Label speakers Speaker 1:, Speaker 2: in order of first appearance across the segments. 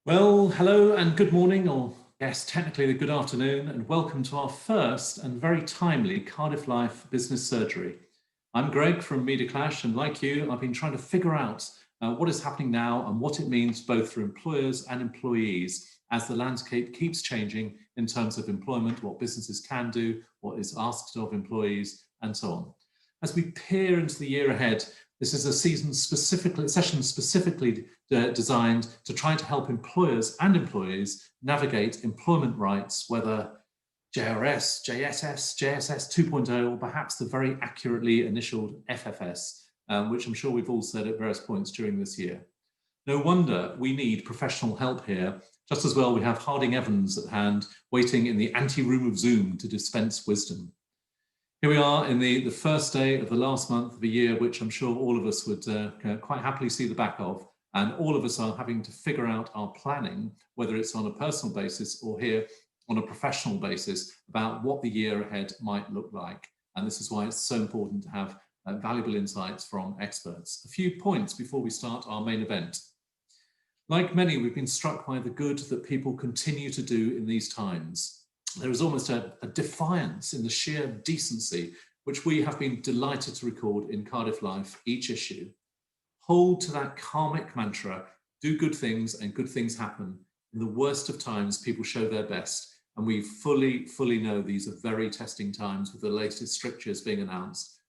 Speaker 1: Well, hello and good morning, or yes, technically the good afternoon, and welcome to our first and very timely Cardiff Life Business Surgery. I'm Greg from Media Clash, and like you, I've been trying to figure out what is happening now and what it means both for employers and employees as the landscape keeps changing in terms of employment, what businesses can do, what is asked of employees, and so on. As we peer into the year ahead, this is a session specifically designed to try to help employers and employees navigate employment rights, whether JRS, JSS, JSS 2.0, or perhaps the very accurately initialed FFS, which I'm sure we've all said at various points during this year. No wonder we need professional help here. Just as well, we have Harding Evans at hand, waiting in the ante-room of Zoom to dispense wisdom. Here we are in the first day of the last month of a year, which I'm sure all of us would quite happily see the back of. And all of us are having to figure out our planning, whether it's on a personal basis or here on a professional basis, about what the year ahead might look like. And this is why it's so important to have valuable insights from experts. A few points before we start our main event. Like many, we've been struck by the good that people continue to do in these times. There is almost a defiance in the sheer decency, which we have been delighted to record in Cardiff Life each issue. Hold to that karmic mantra, do good things and good things happen. In the worst of times, people show their best. And we fully know these are very testing times with the latest strictures being announced.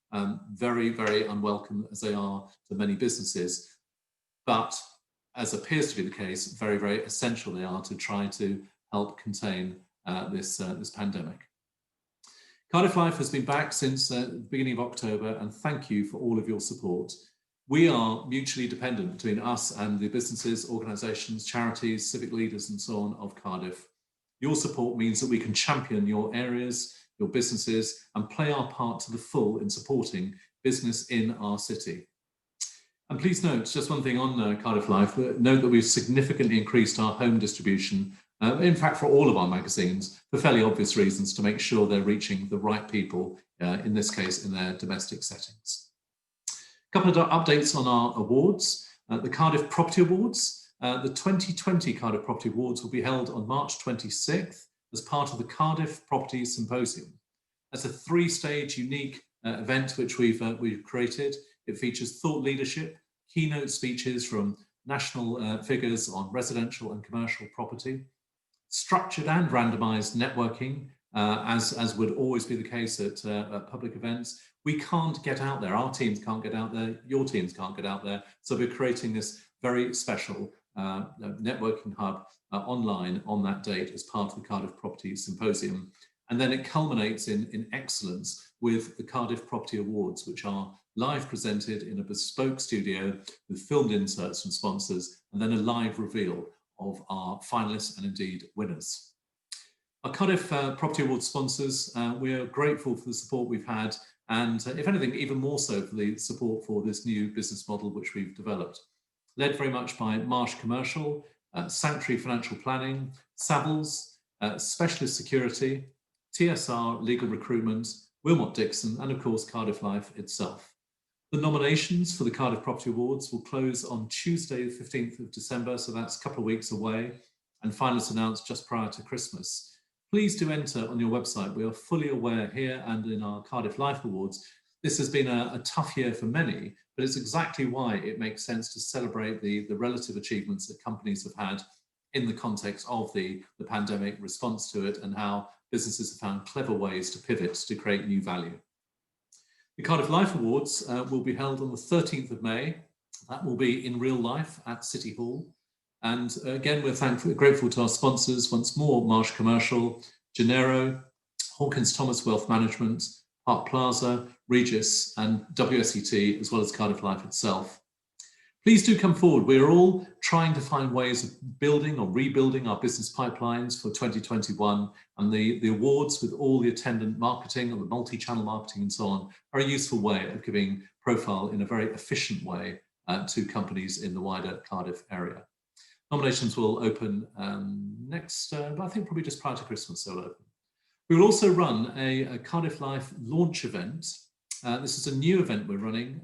Speaker 1: Very, very unwelcome as they are to many businesses. But as appears to be the case, very, very essential they are to try to help contain this pandemic. Cardiff Life has been back since the beginning of October, and thank you for all of your support. We are mutually dependent between us and the businesses, organisations, charities, civic leaders and so on of Cardiff. Your support means that we can champion your areas, your businesses, and play our part to the full in supporting business in our city. And please note, just one thing on Cardiff Life, note that we've significantly increased our home distribution, in fact, for all of our magazines, for fairly obvious reasons, to make sure they're reaching the right people, in this case, in their domestic settings. A couple of updates on our awards. The Cardiff Property Awards. The 2020 Cardiff Property Awards will be held on March 26th as part of the Cardiff Property Symposium. That's a three-stage unique event which we've created. It features thought leadership, keynote speeches from national figures on residential and commercial property, structured and randomized networking, as would always be the case at public events. We can't get out there, our teams can't get out there, your teams can't get out there, so we're creating this very special networking hub online on that date as part of the Cardiff Property Symposium. And then it culminates in excellence with the Cardiff Property Awards, which are live presented in a bespoke studio with filmed inserts from sponsors, and then a live reveal of our finalists and indeed winners. Our Cardiff Property Awards sponsors, we are grateful for the support we've had, and if anything, even more so for the support for this new business model which we've developed. Led very much by Marsh Commercial, Sanctuary Financial Planning, Savills, Specialist Security, TSR Legal Recruitment, Wilmot Dixon, and of course Cardiff Life itself. The nominations for the Cardiff Property Awards will close on Tuesday, the 15th of December, so that's a couple of weeks away, and finalists announced just prior to Christmas. Please do enter on your website. We are fully aware here and in our Cardiff Life Awards, this has been a tough year for many, but it's exactly why it makes sense to celebrate the relative achievements that companies have had in the context of the pandemic response to it, and how businesses have found clever ways to pivot to create new value. The Cardiff Life Awards will be held on the 13th of May. That will be in real life at City Hall. And again, we're grateful to our sponsors once more: Marsh Commercial, Genero, Hawkins Thomas Wealth Management, Park Plaza, Regis, and WSET, as well as Cardiff Life itself. Please do come forward. We are all trying to find ways of building or rebuilding our business pipelines for 2021, and the awards with all the attendant marketing and the multi-channel marketing and so on are a useful way of giving profile in a very efficient way to companies in the wider Cardiff area. Nominations will open next, I think probably just prior to Christmas they'll open. We will also run a Cardiff Life launch event. This is a new event we're running.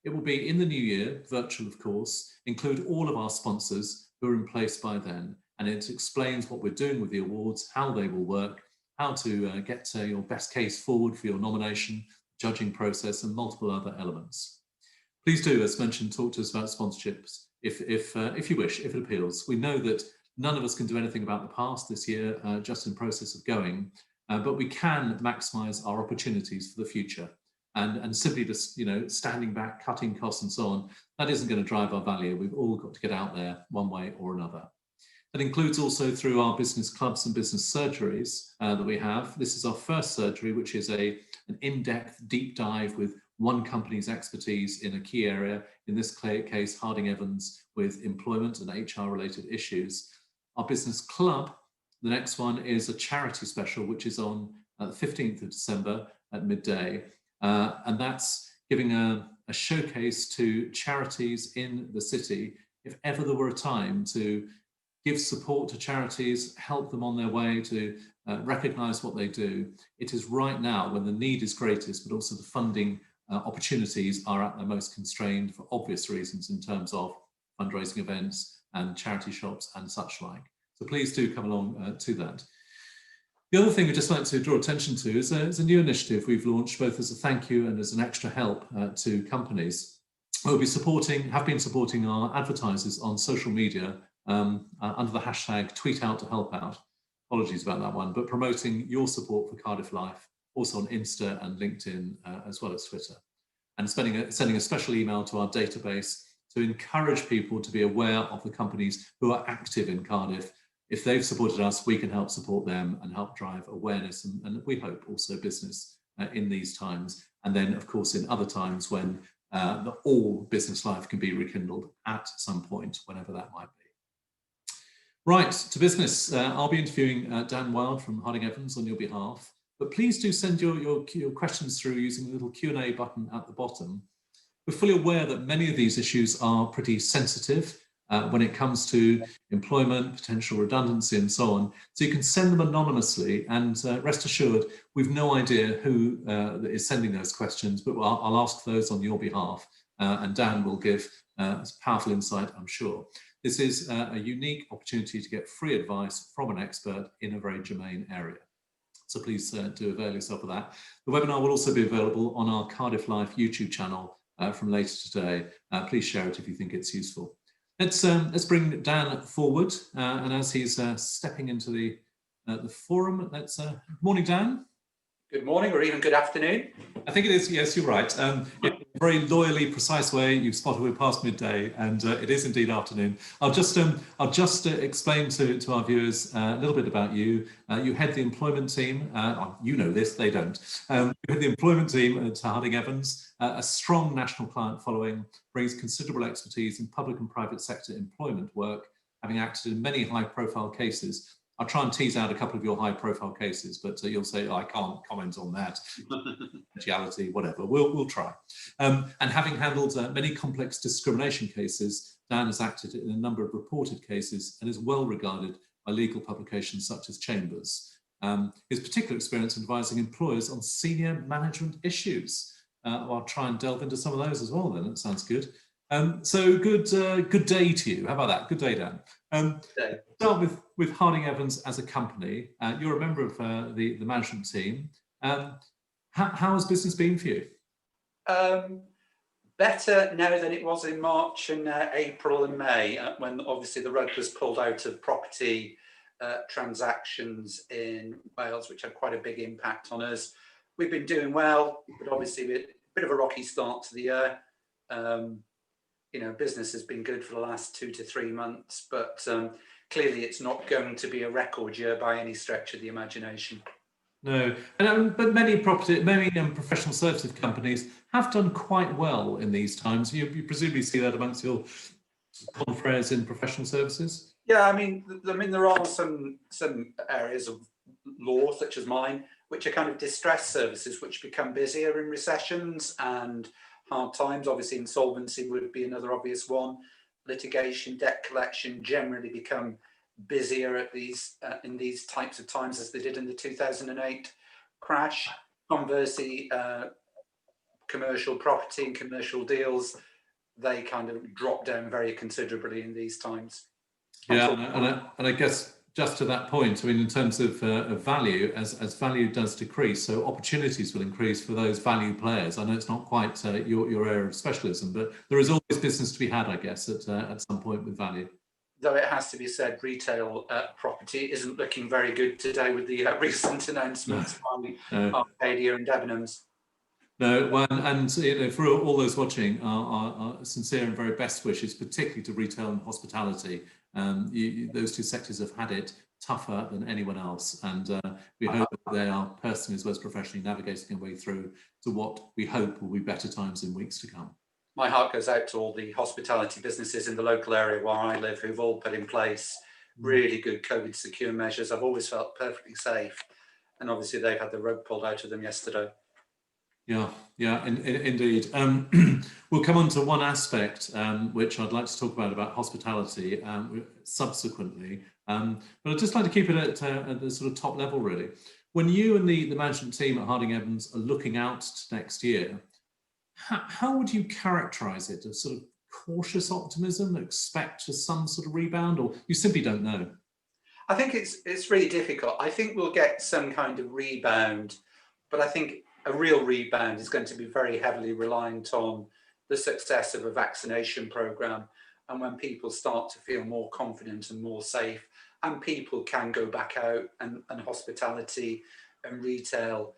Speaker 1: It will be in the new year, virtual of course, include all of our sponsors, who are in place by then. And it explains what we're doing with the awards, how they will work, how to get your best case forward for your nomination, judging process, and multiple other elements. Please do, as mentioned, talk to us about sponsorships if you wish, if it appeals. We know that none of us can do anything about the past this year, just in process of going, but we can maximise our opportunities for the future. And simply just, standing back, cutting costs and so on, that isn't going to drive our value. We've all got to get out there one way or another. That includes also through our business clubs and business surgeries that we have. This is our first surgery, which is an in-depth deep dive with one company's expertise in a key area, in this case, Harding Evans, with employment and HR related issues. Our business club, the next one, is a charity special, which is on the 15th of December at midday. And that's giving a showcase to charities in the city, if ever there were a time to give support to charities, help them on their way, to recognise what they do. It is right now when the need is greatest, but also the funding opportunities are at their most constrained for obvious reasons in terms of fundraising events and charity shops and such like. So please do come along to that. The other thing we'd just like to draw attention to is a new initiative we've launched both as a thank you and as an extra help to companies. We'll be have been supporting our advertisers on social media under the hashtag tweet out to help out. Apologies about that one, but promoting your support for Cardiff Life, also on Insta and LinkedIn, as well as Twitter. And sending a special email to our database to encourage people to be aware of the companies who are active in Cardiff. If they've supported us, we can help support them and help drive awareness and we hope also business in these times. And then, of course, in other times when all business life can be rekindled at some point, whenever that might be. Right, to business. I'll be interviewing Dan Wild from Harding Evans on your behalf, but please do send your questions through using the little Q&A button at the bottom. We're fully aware that many of these issues are pretty sensitive when it comes to employment, potential redundancy and so on. So you can send them anonymously and rest assured, we've no idea who is sending those questions, but I'll ask those on your behalf and Dan will give powerful insight, I'm sure. This is a unique opportunity to get free advice from an expert in a very germane area. So please do avail yourself of that. The webinar will also be available on our Cardiff Life YouTube channel from later today. Please share it if you think it's useful. Let's bring Dan forward, and as he's stepping into the forum, good morning, Dan.
Speaker 2: Good morning, or even good afternoon.
Speaker 1: I think it is. Yes, you're right. In a very loyally precise way, you've spotted we're past midday, and it is indeed afternoon. I'll just explain to our viewers a little bit about you. You head the employment team. You know this; they don't. You head the employment team at Harding Evans. A strong national client following, brings considerable expertise in public and private sector employment work, having acted in many high-profile cases. I'll try and tease out a couple of your high-profile cases, but you'll say, I can't comment on that. Confidentiality, whatever. We'll try. And having handled many complex discrimination cases, Dan has acted in a number of reported cases and is well regarded by legal publications such as Chambers. His particular experience in advising employers on senior management issues. I'll try and delve into some of those as well. Then that sounds good. So good day to you. How about that? Good day, Dan. Start with Harding Evans as a company. You're a member of the management team. How has business been for you?
Speaker 2: Better now than it was in March and April and May, when obviously the rug was pulled out of property transactions in Wales, which had quite a big impact on us. We've been doing well, but obviously a bit of a rocky start to the year. Business has been good for the last 2 to 3 months, but clearly it's not going to be a record year by any stretch of the imagination.
Speaker 1: No, but many professional services companies have done quite well in these times. You presumably see that amongst your confrères in professional services?
Speaker 2: Yeah, I mean, there are some areas of law, such as mine, which are kind of distress services, which become busier in recessions and hard times. Obviously, insolvency would be another obvious one. Litigation, debt collection generally become busier at in these types of times as they did in the 2008 crash. Conversely, commercial property and commercial deals, they kind of drop down very considerably in these times.
Speaker 1: Yeah, and I guess just to that point, I mean, in terms of value, as value does decrease, so opportunities will increase for those value players. I know it's not quite your area of specialism, but there is always business to be had, I guess, at some point with value.
Speaker 2: Though it has to be said, retail property isn't looking very good today with the recent announcements by Arcadia and Debenhams.
Speaker 1: No, well, and for all those watching, our sincere and very best wishes, particularly to retail and hospitality. Those two sectors have had it tougher than anyone else, and we hope that they are personally as well as professionally navigating their way through to what we hope will be better times in weeks to come.
Speaker 2: My heart goes out to all the hospitality businesses in the local area where I live who've all put in place really good COVID secure measures. I've always felt perfectly safe, and obviously they've had the rug pulled out of them yesterday.
Speaker 1: Yeah, indeed. We'll come on to one aspect which I'd like to talk about hospitality subsequently. But I'd just like to keep it at the sort of top level, really. When you and the management team at Harding Evans are looking out to next year, how would you characterise it? A sort of cautious optimism, expect some sort of rebound, or you simply don't know?
Speaker 2: I think it's really difficult. I think we'll get some kind of rebound, but I think a real rebound is going to be very heavily reliant on the success of a vaccination program, and when people start to feel more confident and more safe, and people can go back out, and hospitality and retail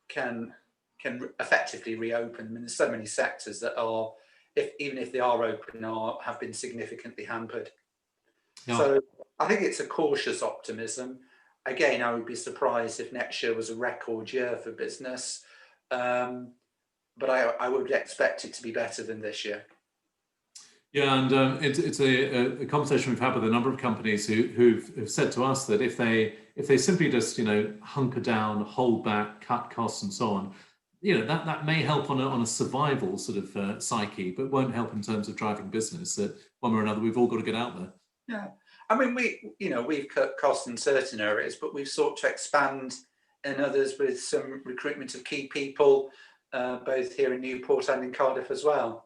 Speaker 2: can effectively reopen. I mean, there's so many sectors that are, even if they are open, have been significantly hampered. Yeah. So I think it's a cautious optimism. Again, I would be surprised if next year was a record year for business. But I would expect it to be better than this year.
Speaker 1: Yeah, and it's a conversation we've had with a number of companies who've said to us that if they simply just hunker down, hold back, cut costs, and so on, that may help on a survival sort of psyche, but won't help in terms of driving business. That one way or another, we've all got to get out there.
Speaker 2: Yeah, I mean, we've cut costs in certain areas, but we've sought to expand in others with some recruitment of key people, both here in Newport and in Cardiff as well.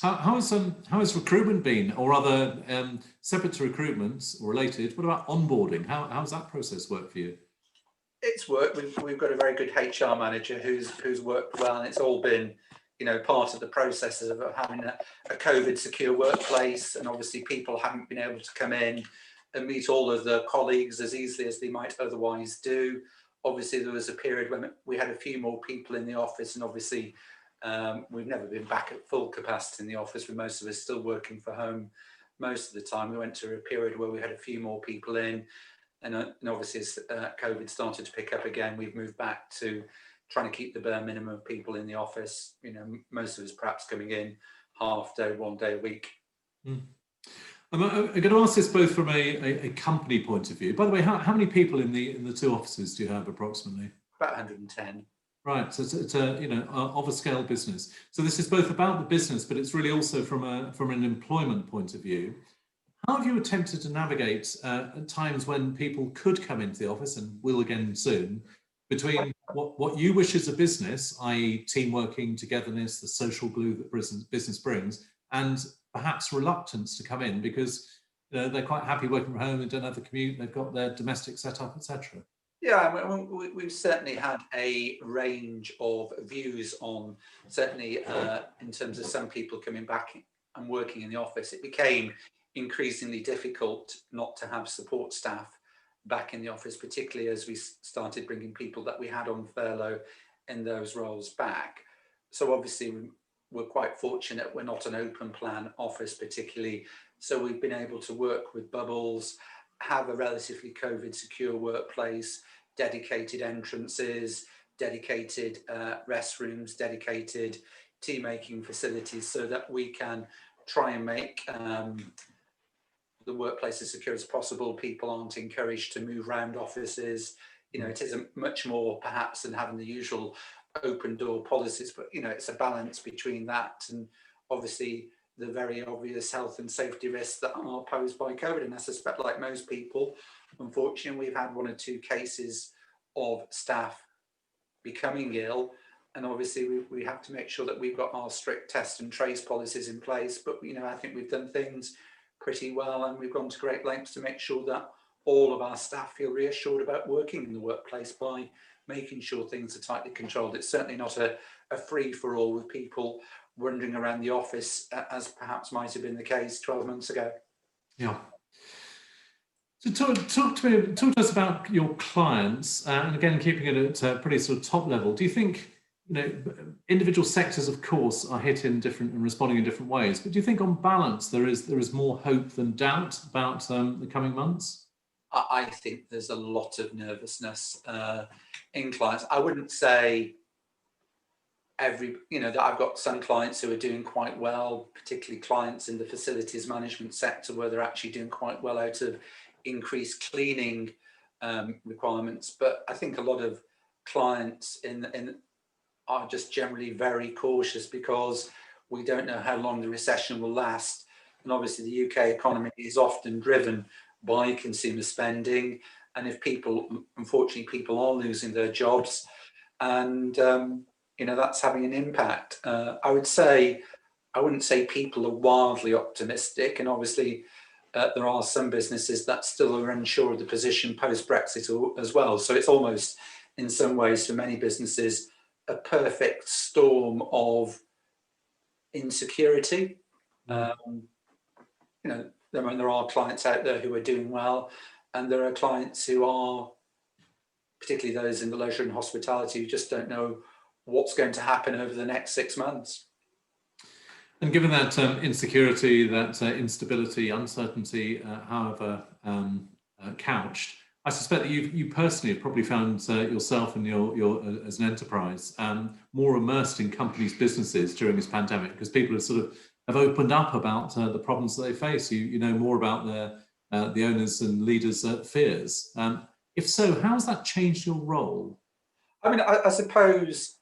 Speaker 1: How has recruitment been, or other separate to recruitment or related? What about onboarding? How's that process work for you?
Speaker 2: It's worked. We've got a very good HR manager who's worked well, and it's all been part of the processes of having a COVID secure workplace, and obviously people haven't been able to come in and meet all of the colleagues as easily as they might otherwise do. Obviously there was a period when we had a few more people in the office, and obviously we've never been back at full capacity in the office, with most of us still working from home most of the time. We went to a period where we had a few more people in, and obviously as COVID started to pick up again, we've moved back to trying to keep the bare minimum of people in the office. Most of us perhaps coming in half day, 1 day a week.
Speaker 1: I'm going to ask this both from a company point of view. By the way, how many people in the two offices do you have approximately?
Speaker 2: About 110.
Speaker 1: Right, so it's a of a scale business. So this is both about the business, but it's really also from an employment point of view. How have you attempted to navigate at times when people could come into the office, and will again soon, between what you wish as a business, i.e. team working, togetherness, the social glue that business brings, and perhaps reluctance to come in because they're quite happy working from home, they don't have the commute, they've got their domestic setup, etc.
Speaker 2: Yeah, I mean, we've certainly had a range of views on, certainly in terms of some people coming back and working in the office. It became increasingly difficult not to have support staff back in the office, particularly as we started bringing people that we had on furlough in those roles back. So obviously we're quite fortunate we're not an open plan office particularly, so we've been able to work with bubbles, have a relatively COVID secure workplace, dedicated entrances, dedicated restrooms, dedicated tea making facilities, so that we can try and make the workplace as secure as possible. People aren't encouraged to move around offices. It isn't much more perhaps than having the usual open door policies, but it's a balance between that and obviously the very obvious health and safety risks that are posed by COVID. And I suspect, like most people, unfortunately, we've had 1 or 2 cases of staff becoming ill, and obviously we have to make sure that we've got our strict test and trace policies in place. But I think we've done things pretty well, and we've gone to great lengths to make sure that all of our staff feel reassured about working in the workplace by making sure things are tightly controlled. It's certainly not a free-for-all with people wandering around the office as perhaps might have been the case 12 months ago.
Speaker 1: Yeah. So talk to us about your clients, and again, keeping it at a pretty sort of top level. Do you think, individual sectors, of course, are hit in different and responding in different ways, but do you think on balance there is more hope than doubt about the coming months?
Speaker 2: I think there's a lot of nervousness in clients. I wouldn't say that I've got some clients who are doing quite well, particularly clients in the facilities management sector, where they're actually doing quite well out of increased cleaning requirements. But I think a lot of clients are just generally very cautious because we don't know how long the recession will last. And obviously the UK economy is often driven by consumer spending. And if unfortunately people are losing their jobs, and that's having an impact. I wouldn't say people are wildly optimistic, and obviously there are some businesses that still are unsure of the position post-Brexit as well. So it's almost, in some ways, for many businesses, a perfect storm of insecurity. There are clients out there who are doing well, and there are clients who are, particularly those in the leisure and hospitality, who just don't know what's going to happen over the next 6 months.
Speaker 1: And given that insecurity, that instability, uncertainty, however couched, I suspect that you personally have probably found yourself and your as an enterprise more immersed in companies' businesses during this pandemic, because people have opened up about the problems that they face. You know more about the owners and leaders' fears. If so, how has that changed your role?
Speaker 2: I mean, I suppose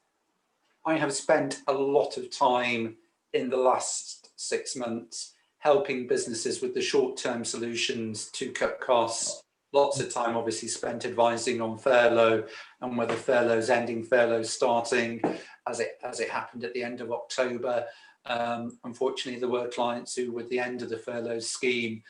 Speaker 2: I have spent a lot of time in the last 6 months helping businesses with the short-term solutions to cut costs. Lots of time obviously spent advising on furlough and whether furlough's ending, furlough's starting, as it happened at the end of October. Unfortunately, there were clients who, with the end of the furlough scheme,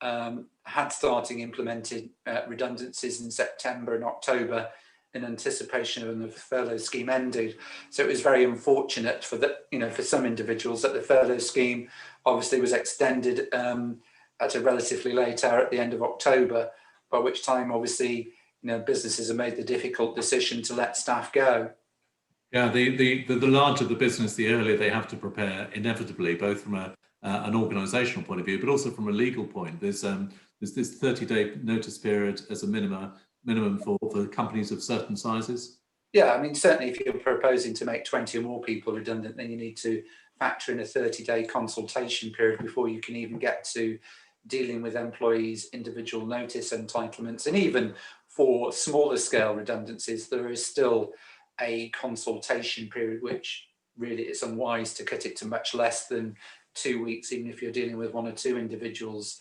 Speaker 2: had implemented redundancies in September and October in anticipation of when the furlough scheme ended. So it was very unfortunate for some individuals that the furlough scheme obviously was extended at a relatively late hour at the end of October, by which time obviously businesses have made the difficult decision to let staff go.
Speaker 1: Yeah, the larger the business, the earlier they have to prepare, inevitably, both from an organisational point of view, but also from a legal point. There's this 30-day notice period as a minimum for companies of certain sizes.
Speaker 2: Yeah, I mean, certainly if you're proposing to make 20 or more people redundant, then you need to factor in a 30-day consultation period before you can even get to dealing with employees' individual notice entitlements. And even for smaller scale redundancies, there is still a consultation period, which really it's unwise to cut it to much less than 2 weeks. Even if you're dealing with 1 or 2 individuals,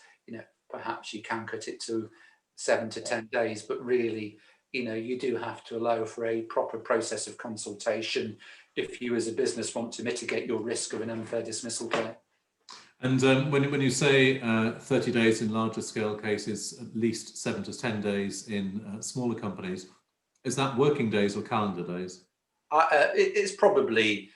Speaker 2: perhaps you can cut it to 7 to 10 days, but really, you do have to allow for a proper process of consultation if you as a business want to mitigate your risk of an unfair dismissal claim.
Speaker 1: And when you say 30 days in larger scale cases, at least 7 to 10 days in smaller companies, is that working days or calendar days?
Speaker 2: It's probably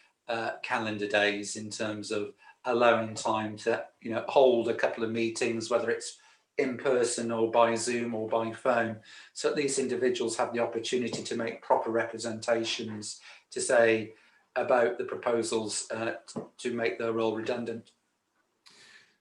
Speaker 2: calendar days, in terms of allowing time to hold a couple of meetings, whether it's in person or by Zoom or by phone, so that these individuals have the opportunity to make proper representations to say about the proposals to make their role redundant.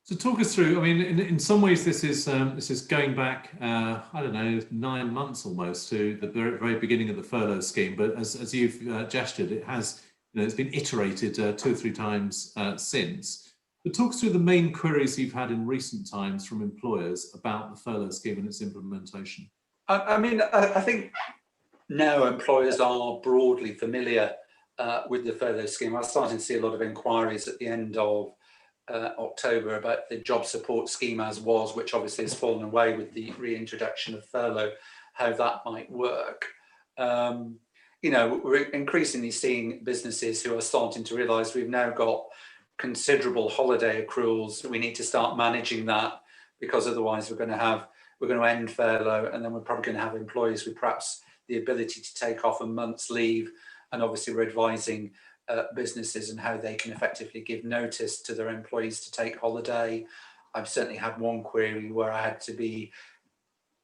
Speaker 1: So talk us through. I mean, in some ways, this is going back, 9 months almost, to the very beginning of the furlough scheme. But as you've gestured, it has, it's been iterated 2 or 3 times since. But talk us through the main queries you've had in recent times from employers about the furlough scheme and its implementation.
Speaker 2: I think now employers are broadly familiar with the furlough scheme. I was starting to see a lot of inquiries at the end of October about the job support scheme as was, which obviously has fallen away with the reintroduction of furlough, how that might work. We're increasingly seeing businesses who are starting to realise we've now got considerable holiday accruals, we need to start managing that, because otherwise we're going to end furlough, and then we're probably going to have employees with perhaps the ability to take off a month's leave. And obviously we're advising businesses and how they can effectively give notice to their employees to take holiday. I've certainly had one query where I had to be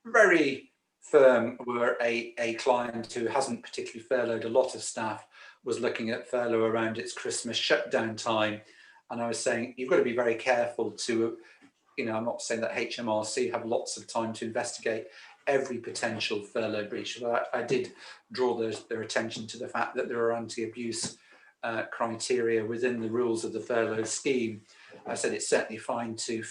Speaker 2: very firm, where a client who hasn't particularly furloughed a lot of staff was looking at furlough around its Christmas shutdown time. And I was saying, you've got to be very careful to, I'm not saying that HMRC have lots of time to investigate every potential furlough breach, but I did draw their attention to the fact that there are anti-abuse criteria within the rules of the furlough scheme. I said it's certainly fine to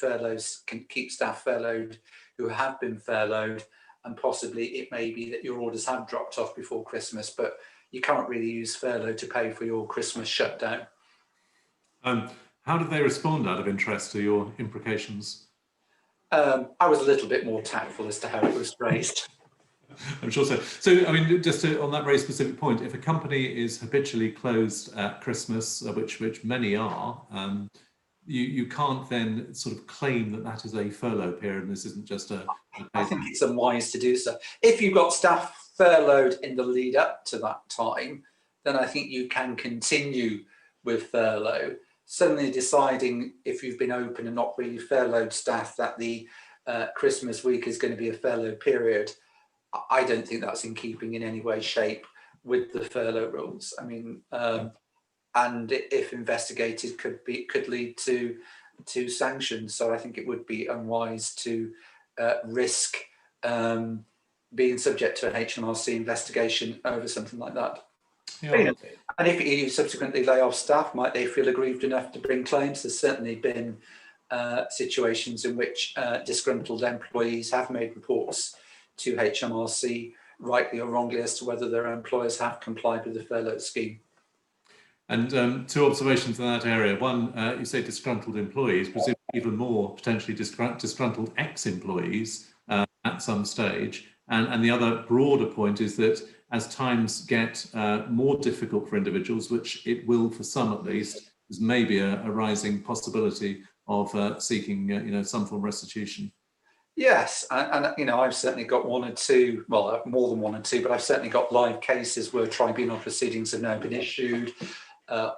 Speaker 2: keep staff furloughed who have been furloughed, and possibly it may be that your orders have dropped off before Christmas, but you can't really use furlough to pay for your Christmas shutdown.
Speaker 1: How did they respond, out of interest, to your imprecations?
Speaker 2: I was a little bit more tactful as to how it was phrased.
Speaker 1: I'm sure so. So, I mean, on that very specific point, if a company is habitually closed at Christmas, which many are, you can't then sort of claim that is a furlough period, and this isn't just
Speaker 2: I think it's unwise to do so. If you've got staff furloughed in the lead up to that time, then I think you can continue with furlough. Suddenly deciding, if you've been open and not really furloughed staff, that the Christmas week is going to be a furlough period, I don't think that's in keeping in any way, shape with the furlough rules. I mean, and if investigated, could lead to sanctions. So I think it would be unwise to risk being subject to an HMRC investigation over something like that. Yeah. And if you subsequently lay off staff, might they feel aggrieved enough to bring claims? There's certainly been situations in which disgruntled employees have made reports to HMRC, rightly or wrongly, as to whether their employers have complied with the furlough scheme.
Speaker 1: And two observations in that area. One, you say disgruntled employees, presumably even more potentially disgruntled ex-employees at some stage. And the other broader point is that as times get more difficult for individuals, which it will for some at least, there's maybe a rising possibility of seeking some form of restitution.
Speaker 2: Yes, and I've certainly got one or two, well, more than one or two, but I've certainly got live cases where tribunal proceedings have now been issued.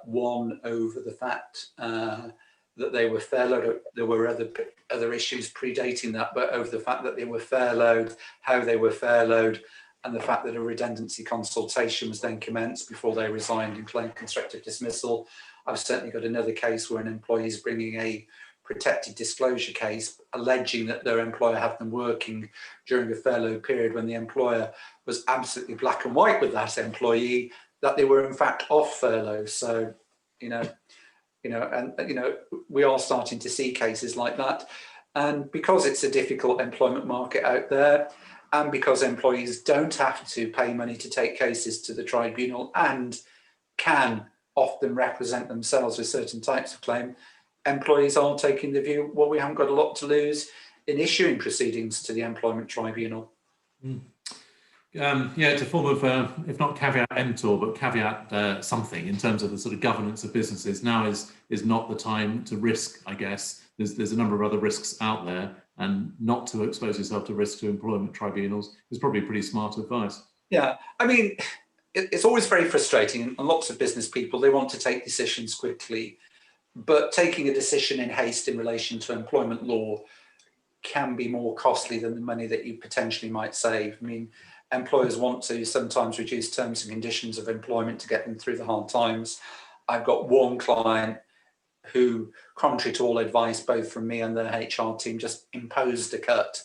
Speaker 2: One over the fact that they were furloughed. There were other issues predating that, but over the fact that they were furloughed, how they were furloughed, and the fact that a redundancy consultation was then commenced before they resigned and claimed constructive dismissal. I've certainly got another case where an employee is bringing a protected disclosure case, alleging that their employer had them working during a furlough period when the employer was absolutely black and white with that employee, that they were in fact off furlough. So, we are starting to see cases like that. And because it's a difficult employment market out there, and because employees don't have to pay money to take cases to the tribunal and can often represent themselves with certain types of claim, employees are taking the view, well, we haven't got a lot to lose in issuing proceedings to the employment tribunal.
Speaker 1: It's a form of, if not caveat emptor, but caveat something in terms of the sort of governance of businesses. Now is not the time to risk, I guess. There's a number of other risks out there, and not to expose yourself to risk to employment tribunals is probably pretty smart advice.
Speaker 2: Yeah, I mean, it's always very frustrating, and lots of business people, they want to take decisions quickly, but taking a decision in haste in relation to employment law can be more costly than the money that you potentially might save. I mean, employers want to sometimes reduce terms and conditions of employment to get them through the hard times. I've got one client who, contrary to all advice, both from me and their HR team, just imposed a cut.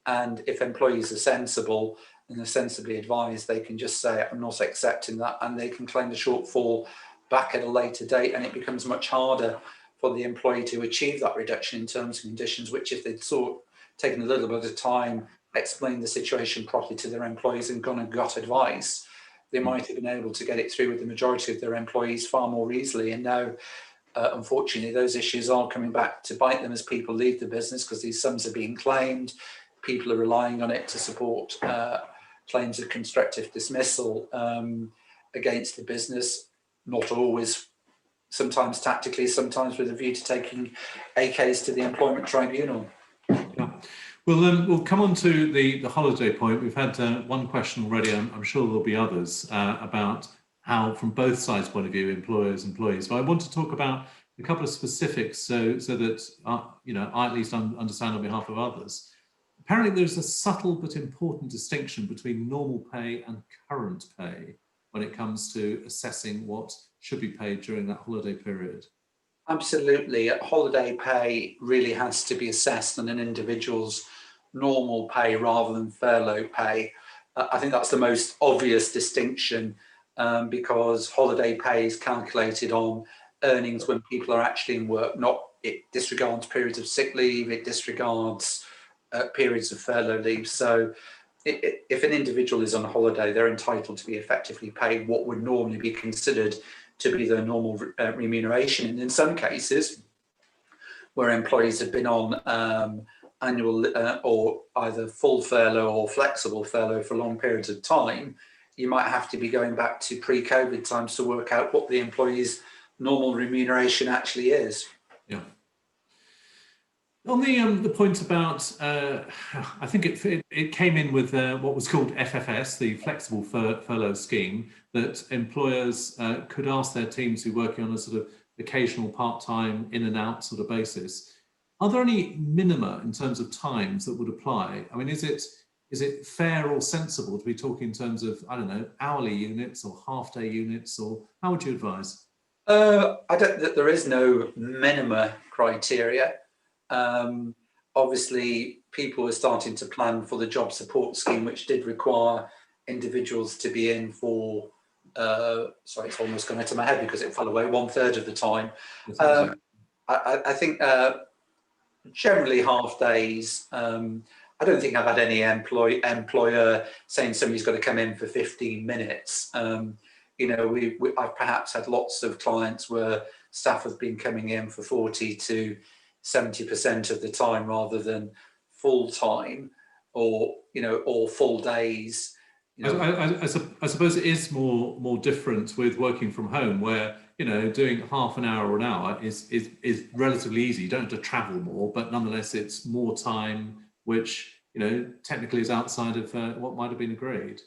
Speaker 2: And if employees are sensible and are sensibly advised, they can just say, I'm not accepting that, and they can claim the shortfall back at a later date, and it becomes much harder for the employee to achieve that reduction in terms and conditions, which if they'd taken a little bit of time, explained the situation properly to their employees and gone and got advice, they might have been able to get it through with the majority of their employees far more easily. And now, unfortunately, those issues are coming back to bite them as people leave the business, because these sums are being claimed. People are relying on it to support claims of constructive dismissal against the business, not always sometimes tactically, sometimes with a view to taking a case to the employment tribunal.
Speaker 1: Yeah. We'll come on to the holiday point. We've had one question already. I'm sure there'll be others about how, from both sides' point of view, employers, employees. But I want to talk about a couple of specifics so that I at least understand on behalf of others. Apparently, there's a subtle but important distinction between normal pay and current pay when it comes to assessing what should be paid during that holiday period.
Speaker 2: Absolutely. Holiday pay really has to be assessed on an individual's normal pay rather than furlough pay. I think that's the most obvious distinction, because holiday pay is calculated on earnings when people are actually in work, it disregards periods of sick leave, it disregards periods of furlough leave. So if an individual is on holiday, they're entitled to be effectively paid what would normally be considered to be their normal remuneration. And in some cases, where employees have been on annual or either full furlough or flexible furlough for long periods of time, you might have to be going back to pre-COVID times to work out what the employee's normal remuneration actually is.
Speaker 1: Yeah. On the point about, I think it came in with what was called FFS, the flexible furlough scheme, that employers could ask their teams to be working on a sort of occasional part-time in and out sort of basis. Are there any minima in terms of times that would apply? I mean, is it fair or sensible to be talking in terms of, I don't know, hourly units or half-day units, or how would you advise?
Speaker 2: There is no minima criteria. Obviously, people were starting to plan for the job support scheme, which did require individuals to be in for, sorry, it's almost gone into my head because it fell away, 1/3 of the time. I think generally half days. I don't think I've had any employer saying somebody's got to come in for 15 minutes. I've perhaps had lots of clients where staff have been coming in for 40 to 70% of the time rather than full time or full days.
Speaker 1: I suppose it is more different with working from home, where doing half an hour or an hour is relatively easy. You don't have to travel more, but nonetheless it's more time, which technically is outside of what might have been agreed.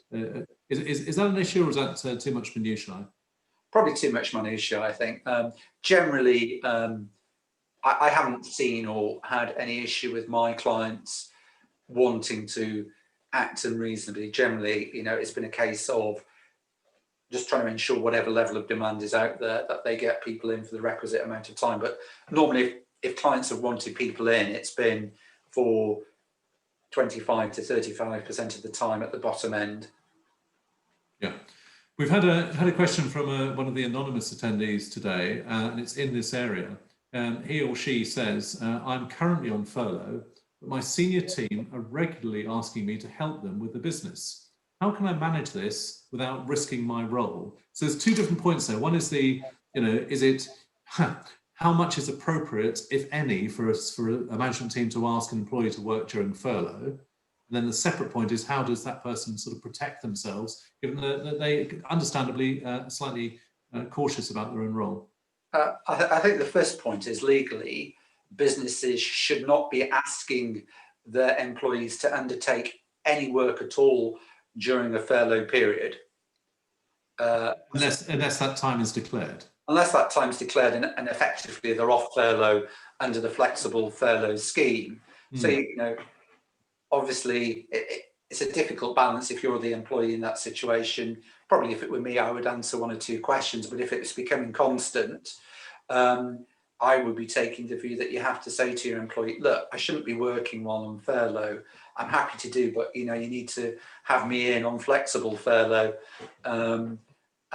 Speaker 1: Is that an issue, or is that too much minutiae?
Speaker 2: Probably too much minutiae, I think. Generally, I haven't seen or had any issue with my clients wanting to act unreasonably. Generally, it's been a case of just trying to ensure whatever level of demand is out there, that they get people in for the requisite amount of time. But normally, if clients have wanted people in, it's been for 25 to 35% of the time at the bottom end.
Speaker 1: Yeah. We've had a question from one of the anonymous attendees today, and it's in this area. He or she says, I'm currently on furlough, but my senior team are regularly asking me to help them with the business. How can I manage this without risking my role? So there's two different points there. One is how much is appropriate, if any, for a management team to ask an employee to work during furlough? And then the separate point is, how does that person sort of protect themselves, given that they understandably slightly cautious about their own role?
Speaker 2: I think the first point is, legally, businesses should not be asking their employees to undertake any work at all during a furlough period.
Speaker 1: Unless that time is declared.
Speaker 2: Unless that time is declared and effectively they're off furlough under the flexible furlough scheme. So, obviously, it's a difficult balance if you're the employee in that situation. Probably if it were me, I would answer one or two questions, but if it's becoming constant, I would be taking the view that you have to say to your employee, look, I shouldn't be working while on furlough. I'm happy to do, but you need to have me in on flexible furlough.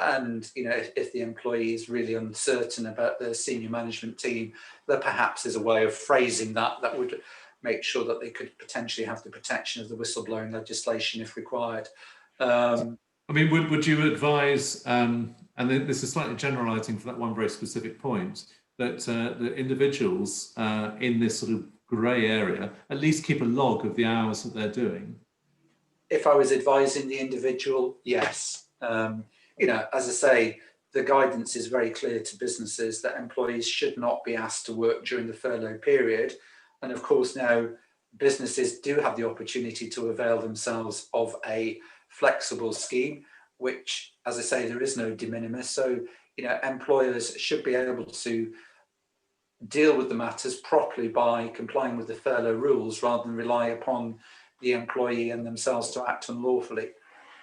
Speaker 2: And if the employee is really uncertain about the senior management team, there perhaps is a way of phrasing that would make sure that they could potentially have the protection of the whistleblowing legislation if required.
Speaker 1: I mean, would you advise, and this is slightly generalising for that one very specific point, that the individuals in this sort of grey area at least keep a log of the hours that they're doing?
Speaker 2: If I was advising the individual, yes. As I say, the guidance is very clear to businesses that employees should not be asked to work during the furlough period. And of course, now businesses do have the opportunity to avail themselves of a flexible scheme, which, as I say, there is no de minimis. So, employers should be able to deal with the matters properly by complying with the furlough rules rather than rely upon the employee and themselves to act unlawfully.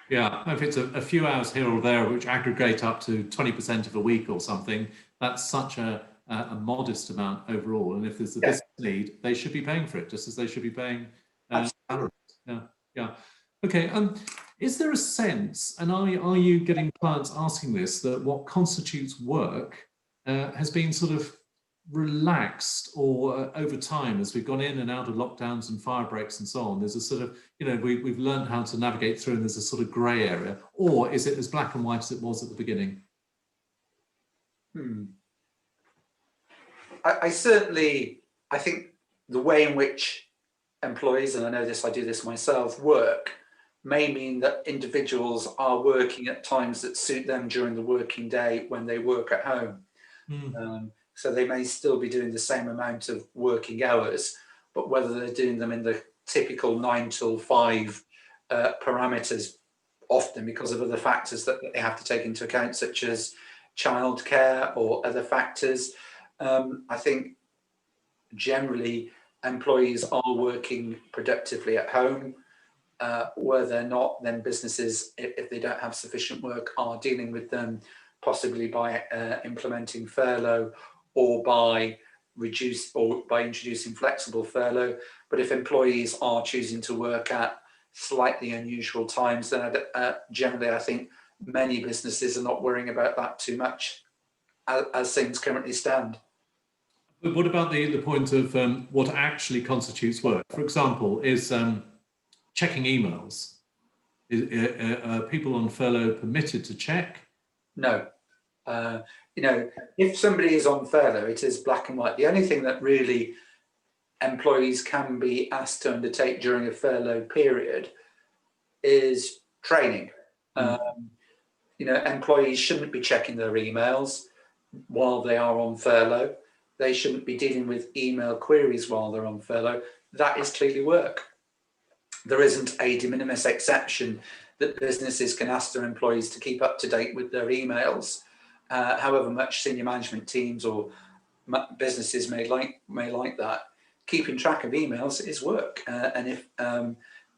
Speaker 1: Yeah, if it's a few hours here or there, which aggregate up to 20% of a week or something, that's such a modest amount overall. And if there's a business need, they should be paying for it, just as they should be paying salaries. Yeah. Okay. Is there a sense, and are you getting clients asking this, that what constitutes work has been sort of relaxed, or over time as we've gone in and out of lockdowns and fire breaks and so on, there's a sort of, we've learned how to navigate through and there's a sort of grey area? Or is it as black and white as it was at the beginning?
Speaker 2: I think the way in which employees, and I know this, I do this myself, work may mean that individuals are working at times that suit them during the working day when they work at home. So they may still be doing the same amount of working hours, but whether they're doing them in the typical 9 till 5 parameters, often because of other factors that they have to take into account, such as childcare or other factors. I think generally employees are working productively at home. Where they're not, then businesses, if they don't have sufficient work, are dealing with them possibly by implementing furlough or by introducing flexible furlough. But if employees are choosing to work at slightly unusual times, then generally I think many businesses are not worrying about that too much as things currently stand.
Speaker 1: But what about the point of what actually constitutes work? For example, is checking emails. Are people on furlough permitted to check?
Speaker 2: No. If somebody is on furlough, it is black and white. The only thing that really employees can be asked to undertake during a furlough period is training. Employees shouldn't be checking their emails while they are on furlough. They shouldn't be dealing with email queries while they're on furlough. That is clearly work. There isn't a de minimis exception that businesses can ask their employees to keep up to date with their emails. However much senior management teams or businesses may like that, keeping track of emails is work. And if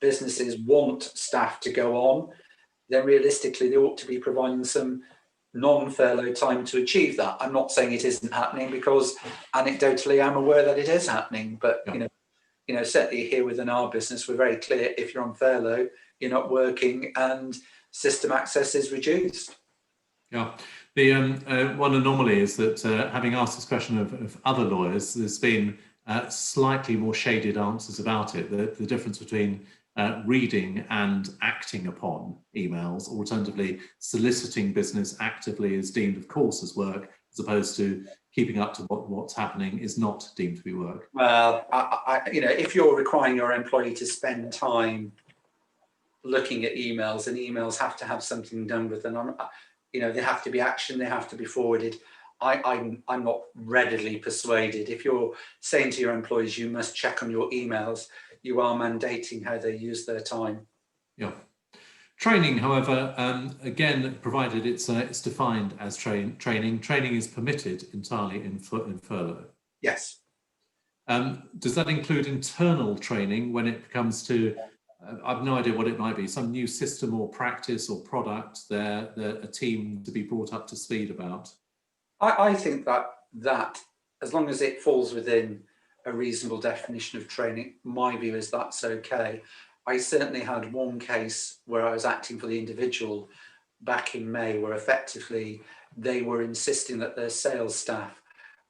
Speaker 2: businesses want staff to go on, then realistically they ought to be providing some non-furlough time to achieve that. I'm not saying it isn't happening, because anecdotally I'm aware that it is happening, but certainly here within our business, we're very clear: if you're on furlough, you're not working and system access is reduced.
Speaker 1: Yeah. The one anomaly is that having asked this question of other lawyers, there's been slightly more shaded answers about it. The difference between reading and acting upon emails, or alternatively soliciting business actively, is deemed, of course, as work, as opposed to keeping up to what's happening is not deemed to be work.
Speaker 2: Well, if you're requiring your employee to spend time looking at emails, and emails have to have something done with them, they have to be action, they have to be forwarded. I'm not readily persuaded. If you're saying to your employees you must check on your emails, you are mandating how they use their time.
Speaker 1: Yeah. Training, however, again, provided it's defined as training is permitted entirely in furlough.
Speaker 2: Yes.
Speaker 1: Does that include internal training when it comes to, I've no idea what it might be, some new system or practice or product a team to be brought up to speed about?
Speaker 2: I think that as long as it falls within a reasonable definition of training, my view is that's okay. I certainly had one case where I was acting for the individual back in May, where effectively they were insisting that their sales staff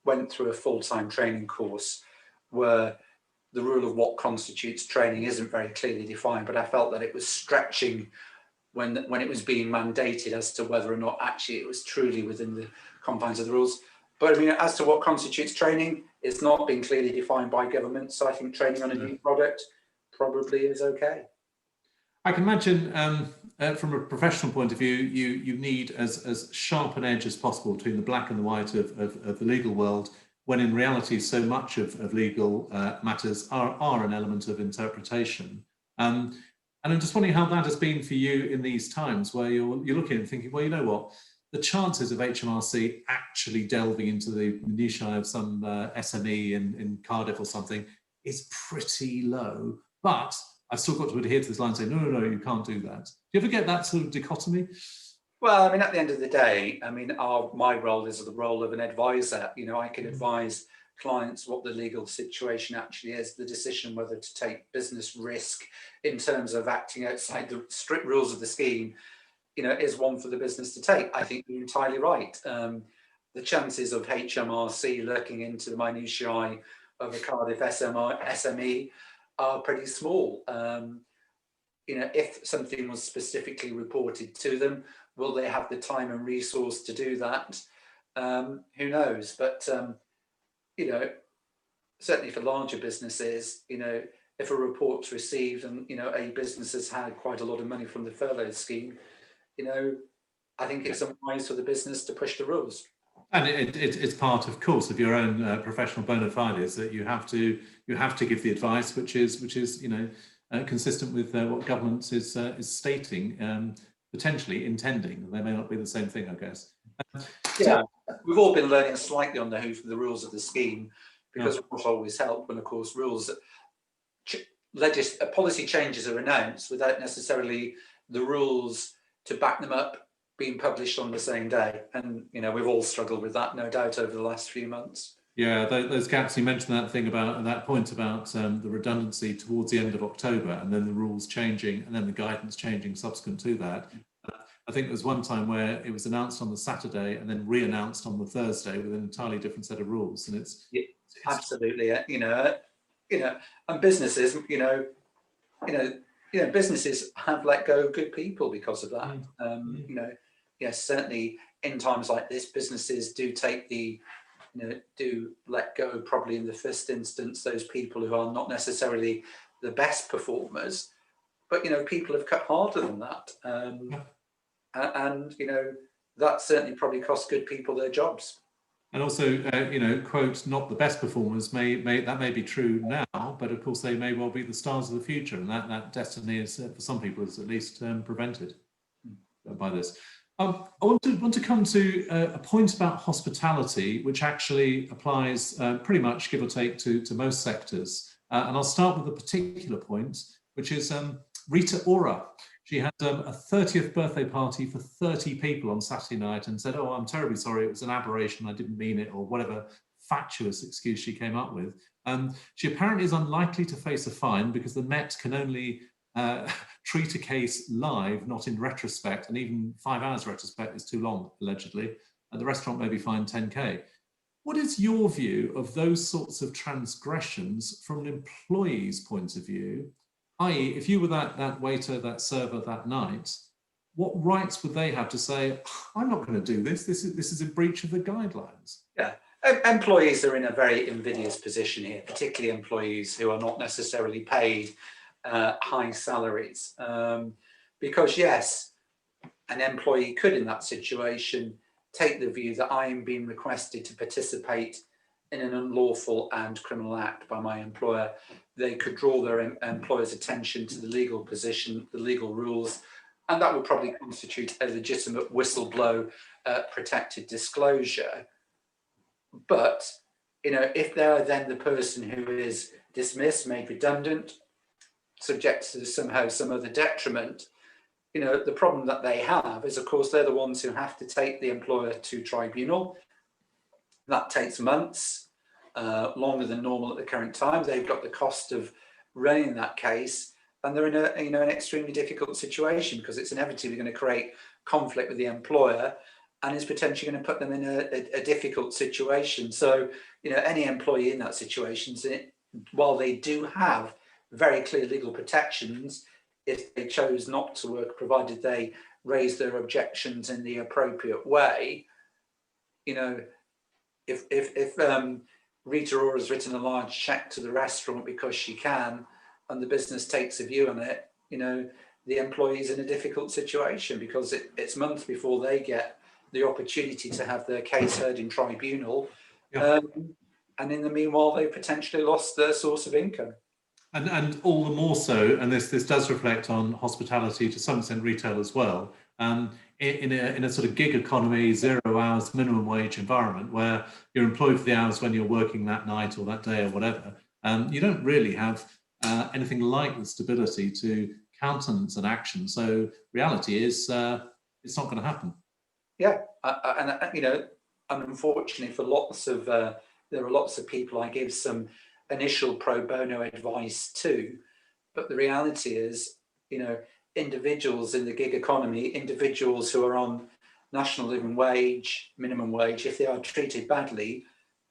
Speaker 2: went through a full-time training course, where the rule of what constitutes training isn't very clearly defined, but I felt that it was stretching when it was being mandated as to whether or not actually it was truly within the confines of the rules. But I mean, as to what constitutes training, it's not been clearly defined by government. So I think training on a new product probably is okay.
Speaker 1: I can imagine from a professional point of view, you need as sharp an edge as possible between the black and the white of the legal world, when in reality so much of legal matters are an element of interpretation. And I'm just wondering how that has been for you in these times where you're looking and thinking, well, you know what, the chances of HMRC actually delving into the minutiae of some SME in Cardiff or something is pretty low. But I've still got to adhere to this line saying, no, you can't do that. Do you ever get that sort of dichotomy?
Speaker 2: Well, I mean, at the end of the day, I mean, my role is the role of an advisor. You know, I can advise clients what the legal situation actually is, the decision whether to take business risk in terms of acting outside the strict rules of the scheme, you know, is one for the business to take. I think you're entirely right. The chances of HMRC looking into the minutiae of a Cardiff SME are pretty small. You know, if something was specifically reported to them, will they have the time and resource to do that? Who knows? But you know, certainly for larger businesses, you know, if a report's received and, you know, a business has had quite a lot of money from the furlough scheme, you know, I think it's unwise for the business to push the rules.
Speaker 1: And it's part, of course, of your own professional bona fides that you have to give the advice, which is you know consistent with what government is stating, potentially intending. They may not be the same thing, I guess.
Speaker 2: Yeah, we've all been learning slightly on the rules of the scheme, because it will always help when, of course, policy changes are announced without necessarily the rules to back them up being published on the same day. And, you know, we've all struggled with that, no doubt, over the last few months.
Speaker 1: Yeah, those gaps, you mentioned that thing about that point about the redundancy towards the end of October, and then the rules changing, and then the guidance changing subsequent to that. I think there was one time where it was announced on the Saturday and then re-announced on the Thursday with an entirely different set of rules. And it's
Speaker 2: absolutely, you know, and businesses, businesses have let go of good people because of that. You know, yes, certainly in times like this, businesses do do let go, probably in the first instance, those people who are not necessarily the best performers, but, you know, people have cut harder than that. And, you know, that certainly probably cost good people their jobs.
Speaker 1: And also, you know, quote, not the best performers may be true now, but of course they may well be the stars of the future, and that destiny is, for some people, is at least prevented by this. I want to come to a point about hospitality, which actually applies pretty much, give or take, to most sectors. And I'll start with a particular point, which is Rita Ora. She had a 30th birthday party for 30 people on Saturday night and said, oh, I'm terribly sorry, it was an aberration, I didn't mean it, or whatever fatuous excuse she came up with. She apparently is unlikely to face a fine because the Met can only treat a case live, not in retrospect, and even 5 hours retrospect is too long, allegedly. The restaurant may be fined 10K. What is your view of those sorts of transgressions from an employee's point of view? I.e., if you were that waiter, that server that night, what rights would they have to say, I'm not going to do this, this is in breach of the guidelines?
Speaker 2: Yeah, employees are in a very invidious position here, particularly employees who are not necessarily paid high salaries. Because yes, an employee could in that situation take the view that I am being requested to participate in an unlawful and criminal act by my employer. They could draw their employer's attention to the legal position, the legal rules, and that would probably constitute a legitimate whistleblower protected disclosure. But, you know, if they are then the person who is dismissed, made redundant, subject to somehow some other detriment, you know, the problem that they have is, of course, they're the ones who have to take the employer to tribunal. That takes months, longer than normal at the current time. They've got the cost of running that case, and they're in an extremely difficult situation because it's inevitably going to create conflict with the employer, and is potentially going to put them in a difficult situation. So, you know, any employee in that situation, while they do have very clear legal protections, if they chose not to work, provided they raise their objections in the appropriate way, you know, if Rita Ora has written a large check to the restaurant because she can, and the business takes a view on it, you know, the employees in a difficult situation, because it's months before they get the opportunity to have their case heard in tribunal.
Speaker 1: Yeah.
Speaker 2: And in the meanwhile, they potentially lost their source of income.
Speaker 1: And all the more so, and this does reflect on hospitality, to some extent retail as well, in a sort of gig economy, 0 hours minimum wage environment where you're employed for the hours when you're working that night or that day or whatever, you don't really have anything like the stability to countenance an action. So reality is it's not going to happen.
Speaker 2: Yeah, and you know, and unfortunately for there are lots of people I give some initial pro bono advice to, but the reality is, you know, individuals in the gig economy, individuals who are on national living wage, minimum wage, if they are treated badly,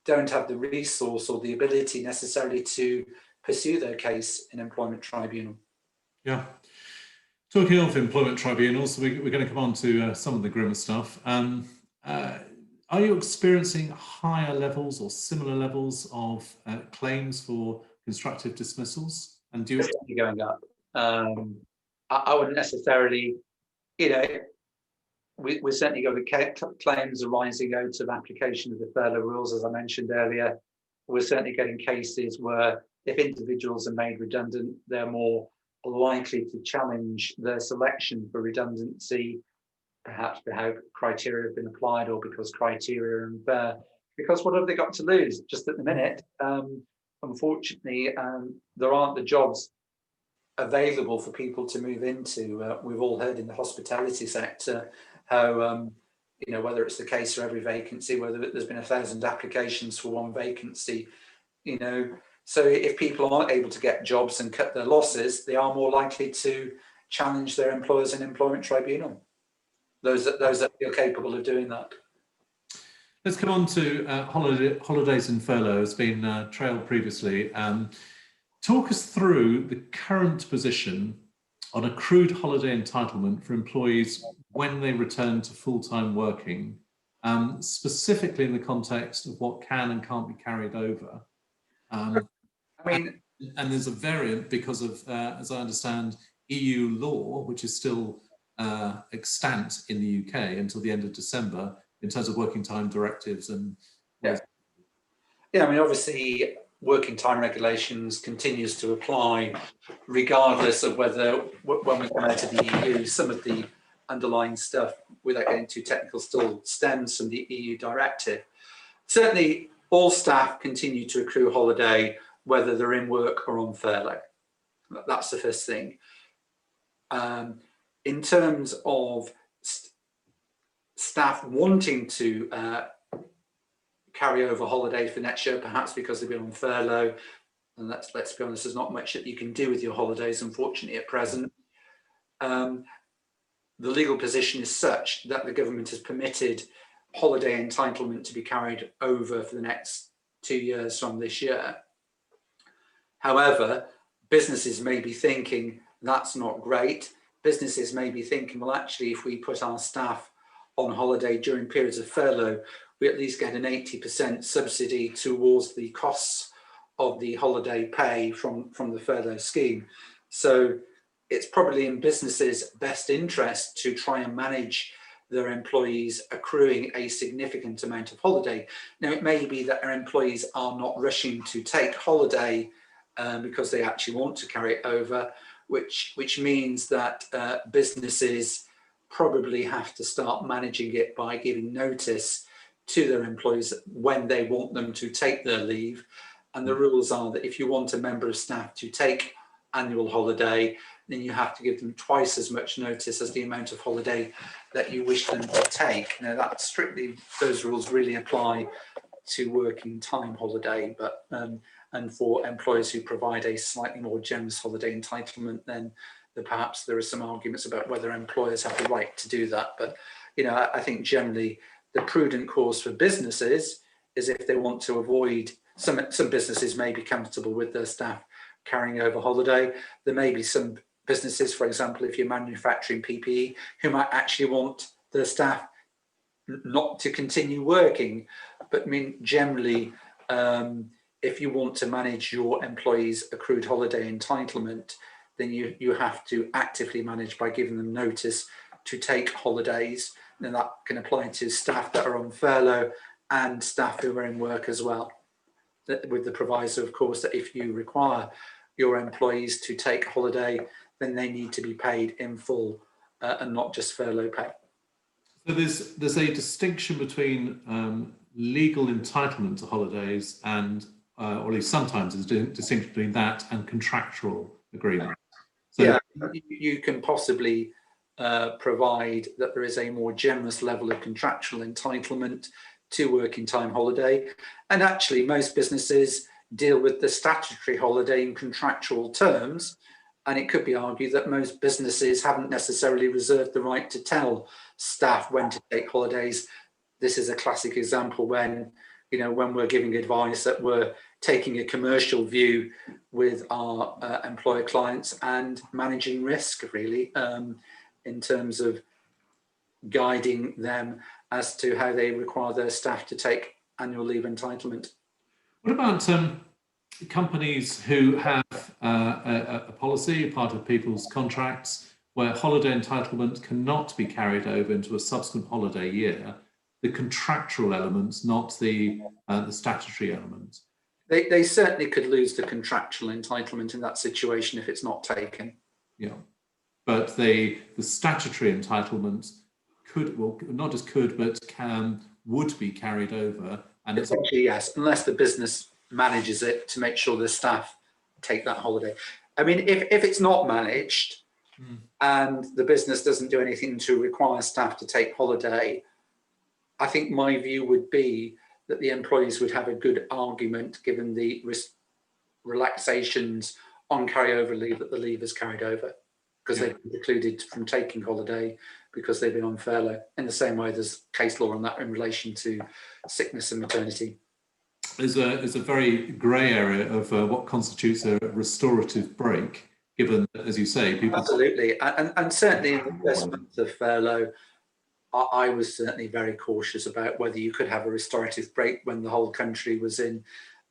Speaker 2: don't have the resource or the ability necessarily to pursue their case in employment tribunal.
Speaker 1: Yeah. Talking of employment tribunals, we're going to come on to some of the grimmer stuff. Are you experiencing higher levels or similar levels of claims for constructive dismissals? And do you...
Speaker 2: It's definitely going up. I wouldn't necessarily, you know, we're certainly got claims arising out of application of the furlough rules, as I mentioned earlier. We're certainly getting cases where if individuals are made redundant, they're more likely to challenge their selection for redundancy, perhaps for how criteria have been applied or because criteria are unfair. Because what have they got to lose? Just at the minute, unfortunately, there aren't the jobs available for people to move into. We've all heard in the hospitality sector how, you know, whether it's the case for every vacancy, whether there's been 1,000 applications for one vacancy, you know. So if people aren't able to get jobs and cut their losses, they are more likely to challenge their employers in employment tribunal. Those that feel capable of doing that.
Speaker 1: Let's come on to holidays and furlough. It's been trailed previously. Talk us through the current position on accrued holiday entitlement for employees when they return to full-time working, specifically in the context of what can and can't be carried over. I mean, and there's a variant because of, as I understand, EU law, which is still extant in the UK until the end of December in terms of working time directives and...
Speaker 2: Yeah, I mean, obviously, working time regulations continues to apply regardless of whether, when we come out of the EU, some of the underlying stuff, without getting too technical, still stems from the EU directive. Certainly, all staff continue to accrue holiday, whether they're in work or on furlough. That's the first thing. In terms of staff wanting to carry over holidays for next year, perhaps because they've been on furlough, and let's be honest, there's not much that you can do with your holidays, unfortunately, at present. The legal position is such that the government has permitted holiday entitlement to be carried over for the next 2 years from this year. However, businesses may be thinking that's not great. Businesses may be thinking, well, actually, if we put our staff on holiday during periods of furlough, we at least get an 80% subsidy towards the costs of the holiday pay from the furlough scheme. So it's probably in businesses' best interest to try and manage their employees accruing a significant amount of holiday. Now, it may be that our employees are not rushing to take holiday because they actually want to carry it over, which means that businesses probably have to start managing it by giving notice to their employees when they want them to take their leave. And the rules are that if you want a member of staff to take annual holiday, then you have to give them twice as much notice as the amount of holiday that you wish them to take. Now, that strictly, those rules really apply to working time holiday, but and for employers who provide a slightly more generous holiday entitlement, then perhaps there are some arguments about whether employers have the right to do that. But you know, I think generally the prudent course for businesses is, if they want to avoid, some businesses may be comfortable with their staff carrying over holiday. There may be some businesses, for example, if you're manufacturing PPE, who might actually want their staff not to continue working. But I mean, generally, if you want to manage your employees' accrued holiday entitlement, then you have to actively manage by giving them notice to take holidays. And that can apply to staff that are on furlough and staff who are in work as well, with the proviso, of course, that if you require your employees to take holiday, then they need to be paid in full and not just furlough pay.
Speaker 1: So there's a distinction between legal entitlement to holidays and, or at least sometimes there's a distinction between that and contractual agreement. So
Speaker 2: yeah, you can possibly provide that there is a more generous level of contractual entitlement to working time holiday. And actually, most businesses deal with the statutory holiday in contractual terms. And it could be argued that most businesses haven't necessarily reserved the right to tell staff when to take holidays. This is a classic example when we're giving advice that we're taking a commercial view with our employer clients and managing risk, really, in terms of guiding them as to how they require their staff to take annual leave entitlement.
Speaker 1: What about companies who have a policy, part of people's contracts, where holiday entitlement cannot be carried over into a subsequent holiday year, the contractual elements, not the statutory elements?
Speaker 2: They certainly could lose the contractual entitlement in that situation if it's not taken.
Speaker 1: Yeah, but the statutory entitlement could, well, not just could, but would be carried over. And it's
Speaker 2: actually, yes, unless the business manages it to make sure the staff take that holiday. I mean, if it's not managed and the business doesn't do anything to require staff to take holiday, I think my view would be that the employees would have a good argument given the relaxations on carryover leave that the leave is carried over, because they've been precluded from taking holiday because they've been on furlough, in the same way there's case law on that in relation to sickness and maternity.
Speaker 1: There's a very grey area of what constitutes a restorative break, given, as you say, people...
Speaker 2: Absolutely, and certainly in the first month of furlough, I was certainly very cautious about whether you could have a restorative break when the whole country was in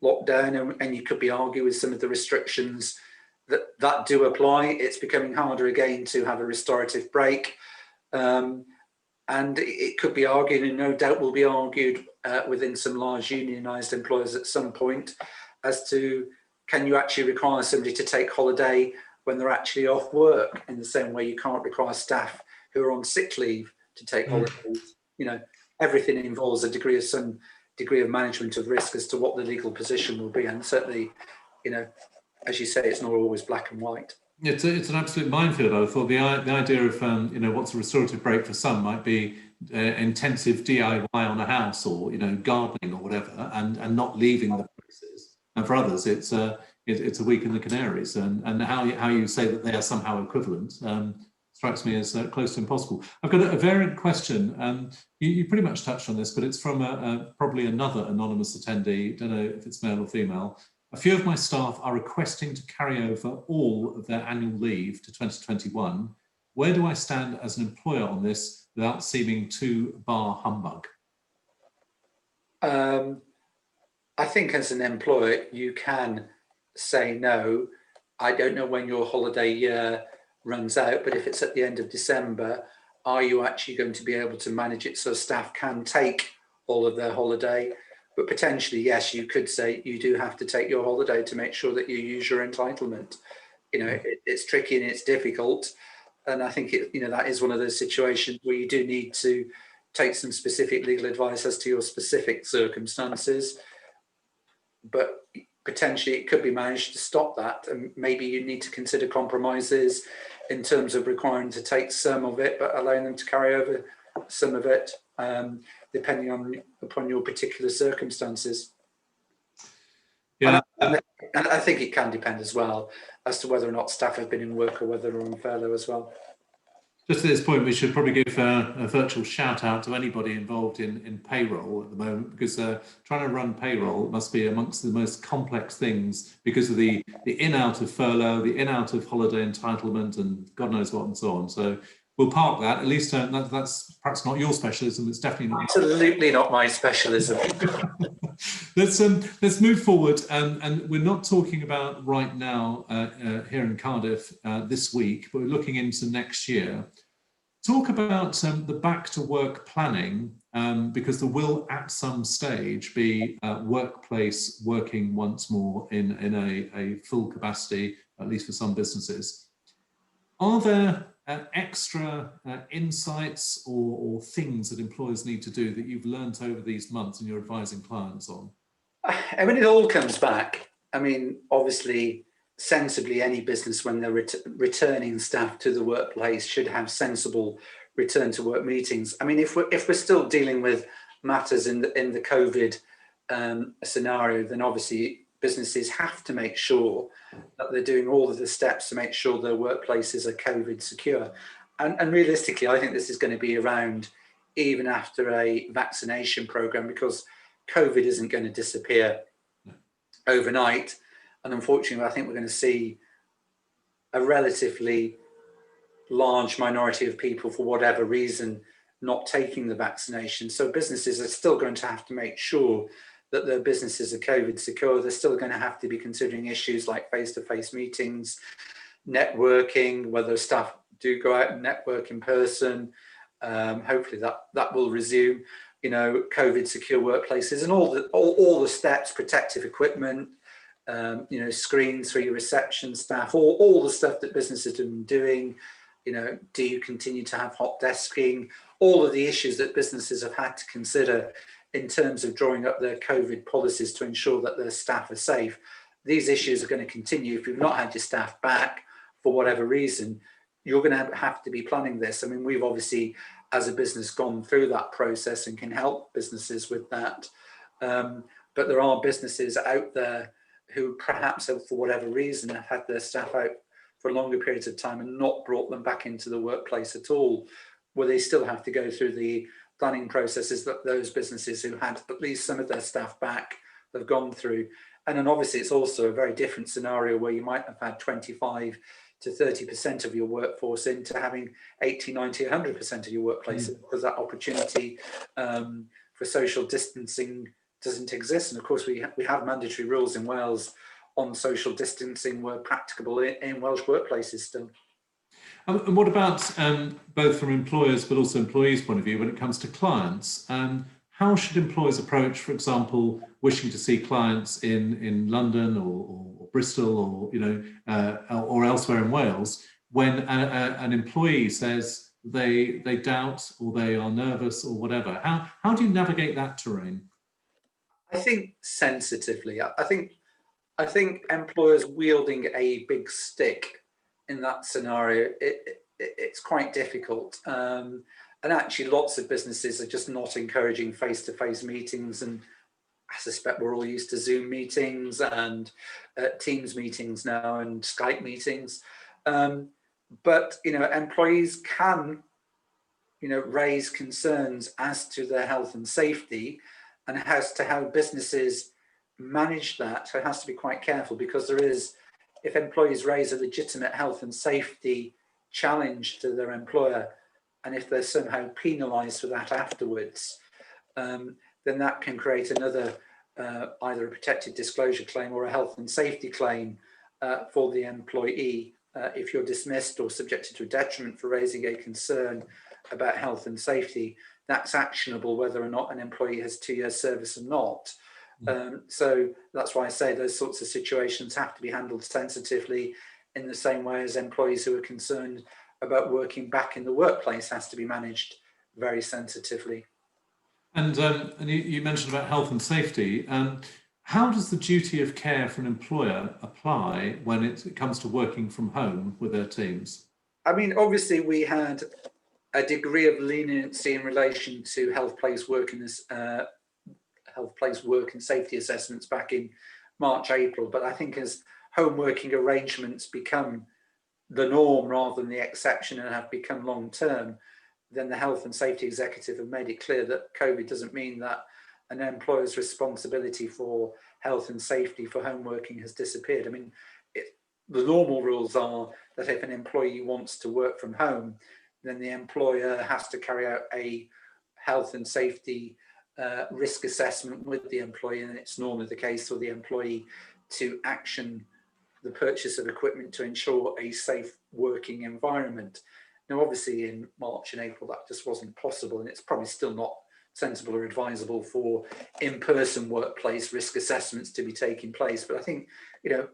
Speaker 2: lockdown, and you could be arguing with some of the restrictions that do apply. It's becoming harder again to have a restorative break. And it could be argued, and no doubt will be argued within some large unionised employers at some point, as to can you actually require somebody to take holiday when they're actually off work, in the same way you can't require staff who are on sick leave to take holidays. Everything involves some degree of management of risk as to what the legal position will be, and certainly, as you say, it's not always black and white.
Speaker 1: It's an absolute minefield. I thought the idea of what's a restorative break for some might be intensive DIY on a house, or gardening or whatever, and not leaving the premises. And for others, it's a week in the Canaries, and how you say that they are somehow equivalent strikes me as close to impossible. I've got a variant question. You pretty much touched on this, but it's from probably another anonymous attendee. Don't know if it's male or female. A few of my staff are requesting to carry over all of their annual leave to 2021. Where do I stand as an employer on this without seeming too bar humbug?
Speaker 2: I think as an employer, you can say no. I don't know when your holiday year runs out, but if it's at the end of December, are you actually going to be able to manage it so staff can take all of their holiday? But potentially, yes, you could say you do have to take your holiday to make sure that you use your entitlement. It's tricky and it's difficult. And I think that is one of those situations where you do need to take some specific legal advice as to your specific circumstances. But potentially it could be managed to stop that. And maybe you need to consider compromises in terms of requiring to take some of it, but allowing them to carry over some of it, depending upon your particular circumstances.
Speaker 1: Yeah,
Speaker 2: and I think it can depend as well as to whether or not staff have been in work or whether they're on furlough as well.
Speaker 1: Just at this point, we should probably give a virtual shout out to anybody involved in payroll at the moment, because trying to run payroll must be amongst the most complex things because of the in-out of furlough, the in-out of holiday entitlement, and God knows what and so on. So we'll park that. At least that's perhaps not your specialism. It's definitely not.
Speaker 2: Absolutely not my specialism.
Speaker 1: Let's move forward, and we're not talking about right now here in Cardiff this week, but we're looking into next year. Talk about the back to work planning, because there will at some stage be workplace working once more in a full capacity, at least for some businesses. Are there extra insights or things that employers need to do that you've learned over these months and you're advising clients on?
Speaker 2: I mean, it all comes back. I mean, obviously, sensibly, any business, when they're returning staff to the workplace, should have sensible return to work meetings. I mean, if we're still dealing with matters in the COVID scenario, then obviously businesses have to make sure that they're doing all of the steps to make sure their workplaces are COVID secure. And realistically, I think this is going to be around even after a vaccination program, because COVID isn't going to disappear overnight. And unfortunately, I think we're going to see a relatively large minority of people, for whatever reason, not taking the vaccination. So businesses are still going to have to make sure that their businesses are COVID secure. They're still going to have to be considering issues like face-to-face meetings, networking, whether staff do go out and network in person. Hopefully that will resume. You know, COVID secure workplaces and all the steps, protective equipment, you know, screens for your reception staff, all the stuff that businesses have been doing. You know, do you continue to have hot desking? All of the issues that businesses have had to consider in terms of drawing up their COVID policies to ensure that their staff are safe. These issues are going to continue. If you've not had your staff back for whatever reason, you're going to have to be planning this. I mean, we've obviously, as a business, gone through that process and can help businesses with that. But there are businesses out there who perhaps have, for whatever reason, have had their staff out for longer periods of time and not brought them back into the workplace at all, where they still have to go through the planning processes that those businesses who had at least some of their staff back have gone through. And then obviously it's also a very different scenario where you might have had 25 to 30% of your workforce into having 80, 90, 100% of your workplace, because that opportunity for social distancing doesn't exist. And of course we have mandatory rules in Wales on social distancing where practicable in Welsh workplaces still.
Speaker 1: And what about both from employers but also employees' point of view when it comes to clients? How should employers approach, for example, wishing to see clients in London or Bristol or, you know, or elsewhere in Wales when an employee says they doubt or they are nervous or whatever? How do you navigate that terrain?
Speaker 2: I think sensitively. I think employers wielding a big stick in that scenario, it's quite difficult. And actually lots of businesses are just not encouraging face-to-face meetings. And I suspect we're all used to Zoom meetings and Teams meetings now and Skype meetings. But, you know, employees can, you know, raise concerns as to their health and safety and as to how businesses manage that. So it has to be quite careful, because there is, if employees raise a legitimate health and safety challenge to their employer, and if they're somehow penalised for that afterwards, then that can create another either a protected disclosure claim or a health and safety claim for the employee if you're dismissed or subjected to a detriment for raising a concern about health and safety. That's actionable whether or not an employee has 2 years service or not. So that's why I say those sorts of situations have to be handled sensitively, in the same way as employees who are concerned about working back in the workplace has to be managed very sensitively.
Speaker 1: And you mentioned about health and safety. How does the duty of care for an employer apply when it comes to working from home with their teams?
Speaker 2: I mean, obviously we had a degree of leniency in relation to health place work and safety assessments back in March, April. But I think as home working arrangements become the norm rather than the exception and have become long term, then the health and safety executive have made it clear that COVID doesn't mean that an employer's responsibility for health and safety for home working has disappeared. I mean, the normal rules are that if an employee wants to work from home, then the employer has to carry out a health and safety risk assessment with the employee, and it's normally the case for the employee to action the purchase of equipment to ensure a safe working environment. Now, obviously in March and April, that just wasn't possible, and it's probably still not sensible or advisable for in-person workplace risk assessments to be taking place. But I think,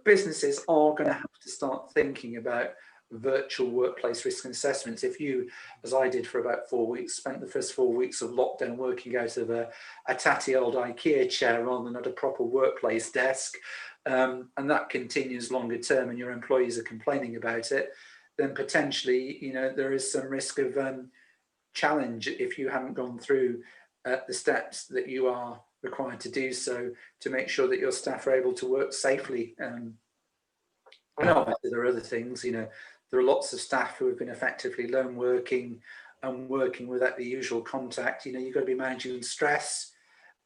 Speaker 2: businesses are going to have to start thinking about virtual workplace risk assessments. If you, as I did for about 4 weeks, spent the first 4 weeks of lockdown working out of a tatty old IKEA chair rather than at a proper workplace desk, and that continues longer term and your employees are complaining about it, then potentially, there is some risk of challenge if you haven't gone through the steps that you are required to do so to make sure that your staff are able to work safely. And obviously there are other things, there are lots of staff who have been effectively lone working and working without the usual contact. You've got to be managing stress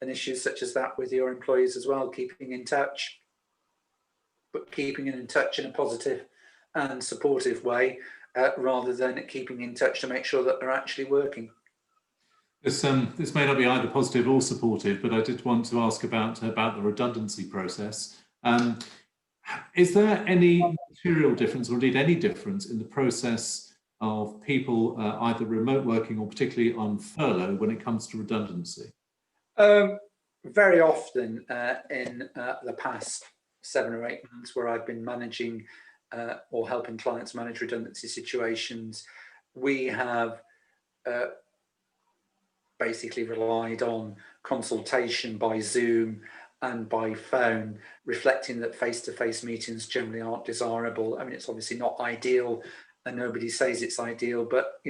Speaker 2: and issues such as that with your employees as well, keeping in touch, but keeping in touch in a positive and supportive way, rather than keeping in touch to make sure that they're actually working.
Speaker 1: This may not be either positive or supportive, but I did want to ask about the redundancy process. Is there any material difference, or indeed any difference, in the process of people either remote working or particularly on furlough when it comes to redundancy?
Speaker 2: Very often in the past 7 or 8 months where I've been managing or helping clients manage redundancy situations, we have basically relied on consultation by Zoom and by phone, reflecting that face-to-face meetings generally aren't desirable. I mean, it's obviously not ideal and nobody says it's ideal, but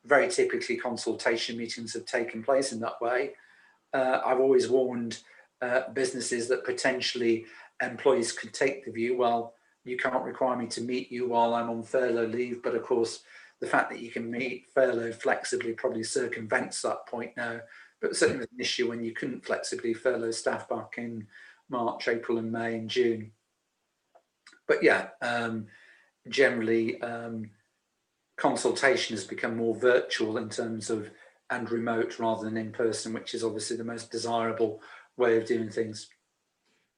Speaker 2: very typically consultation meetings have taken place in that way. I've always warned businesses that potentially employees could take the view, well, you can't require me to meet you while I'm on furlough leave, but of course the fact that you can meet furlough flexibly probably circumvents that point now. But certainly was an issue when you couldn't flexibly furlough staff back in March, April and May and June. But yeah, generally consultation has become more virtual in terms of, and remote rather than in person, which is obviously the most desirable way of doing things.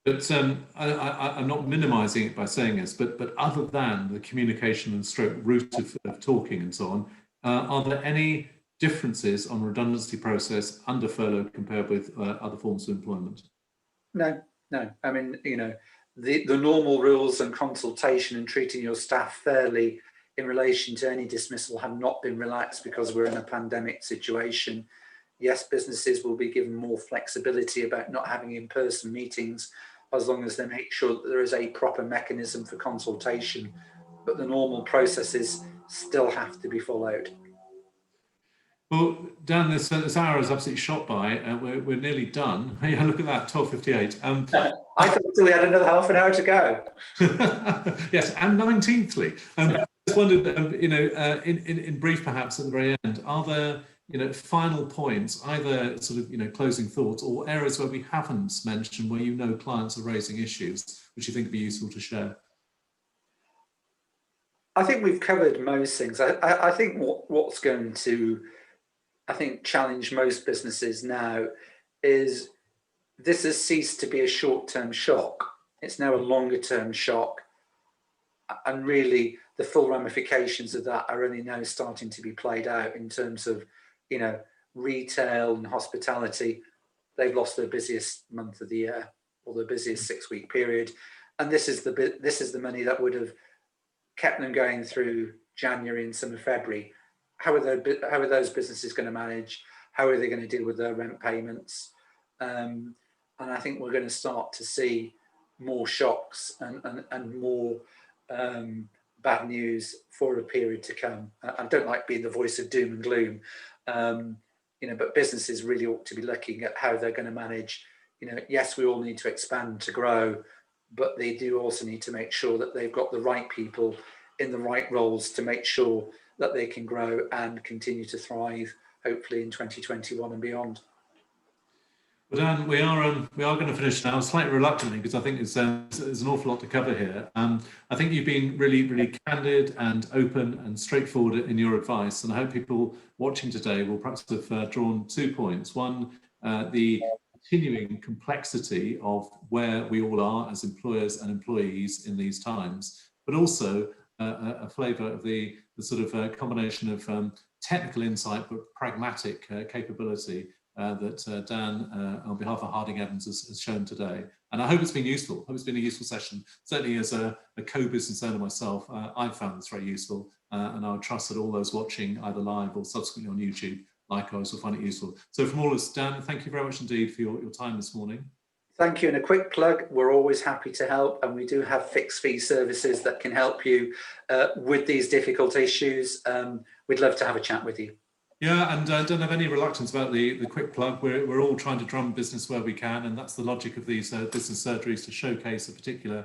Speaker 1: But I'm not minimising it by saying this, but other than the communication and stroke route of talking and so on, are there any differences on redundancy process under furlough compared with other forms of employment?
Speaker 2: No. I mean, the normal rules and consultation and treating your staff fairly in relation to any dismissal have not been relaxed because we're in a pandemic situation. Yes, businesses will be given more flexibility about not having in-person meetings as long as they make sure that there is a proper mechanism for consultation, but the normal processes still have to be followed.
Speaker 1: Well, Dan, this hour is absolutely shot by. We're nearly done. Yeah, look at that, 12:58.
Speaker 2: I thought we had another half an hour to go.
Speaker 1: Yes, and 19thly. I just wondered, in brief, perhaps at the very end, are there final points, either sort of closing thoughts or areas where we haven't mentioned, where clients are raising issues, which you think would be useful to share?
Speaker 2: I think we've covered most things. I think what's going to challenge most businesses now is this has ceased to be a short-term shock. It's now a longer-term shock, and really the full ramifications of that are only now starting to be played out in terms of retail and hospitality. They've lost their busiest month of the year, or their busiest 6-week period, and this is the money that would have kept them going through January and some of February. How are those businesses going to manage? How are they going to deal with their rent payments? And I think we're going to start to see more shocks and more bad news for a period to come. I don't like being the voice of doom and gloom, but businesses really ought to be looking at how they're going to manage. Yes, we all need to expand to grow, but they do also need to make sure that they've got the right people in the right roles to make sure that they can grow and continue to thrive, hopefully in 2021 and beyond.
Speaker 1: Well, Dan, we are going to finish now, slightly reluctantly, because I think there's an awful lot to cover here. I think you've been really, really candid and open and straightforward in your advice, and I hope people watching today will perhaps have drawn 2 points. One, the continuing complexity of where we all are as employers and employees in these times, but also a flavour of the sort of combination of technical insight but pragmatic capability that Dan, on behalf of Harding Evans, has shown today. And I hope it's been useful. I hope it's been a useful session. Certainly as a co-business owner myself, I've found this very useful, and I would trust that all those watching either live or subsequently on YouTube likewise will find it useful. So from all of us, Dan, thank you very much indeed for your time this morning.
Speaker 2: Thank you. And a quick plug, we're always happy to help, and we do have fixed fee services that can help you with these difficult issues. We'd love to have a chat with you.
Speaker 1: Yeah, and I don't have any reluctance about the quick plug. We're all trying to drum business where we can, and that's the logic of these business surgeries, to showcase a particular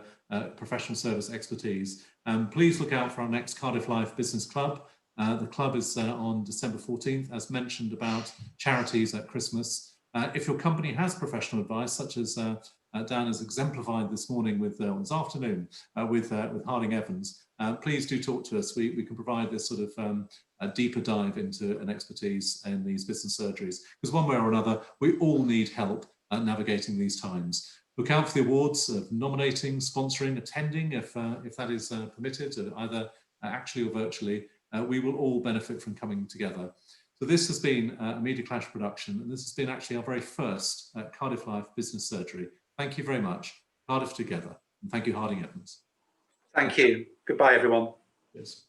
Speaker 1: professional service expertise. Please look out for our next Cardiff Life Business Club. The club is on December 14th, as mentioned, about charities at Christmas. If your company has professional advice, such as Dan has exemplified this morning with this afternoon with Harding Evans, please do talk to us. We can provide this sort of a deeper dive into an expertise in these business surgeries, because one way or another, we all need help navigating these times. Look out for the awards of nominating, sponsoring, attending, if that is permitted, either actually or virtually. We will all benefit from coming together. So this has been a Media Clash production, and this has been actually our very first Cardiff Life Business Surgery. Thank you very much. Cardiff together. And thank you, Harding Evans.
Speaker 2: Thank you. Goodbye, everyone.
Speaker 1: Yes.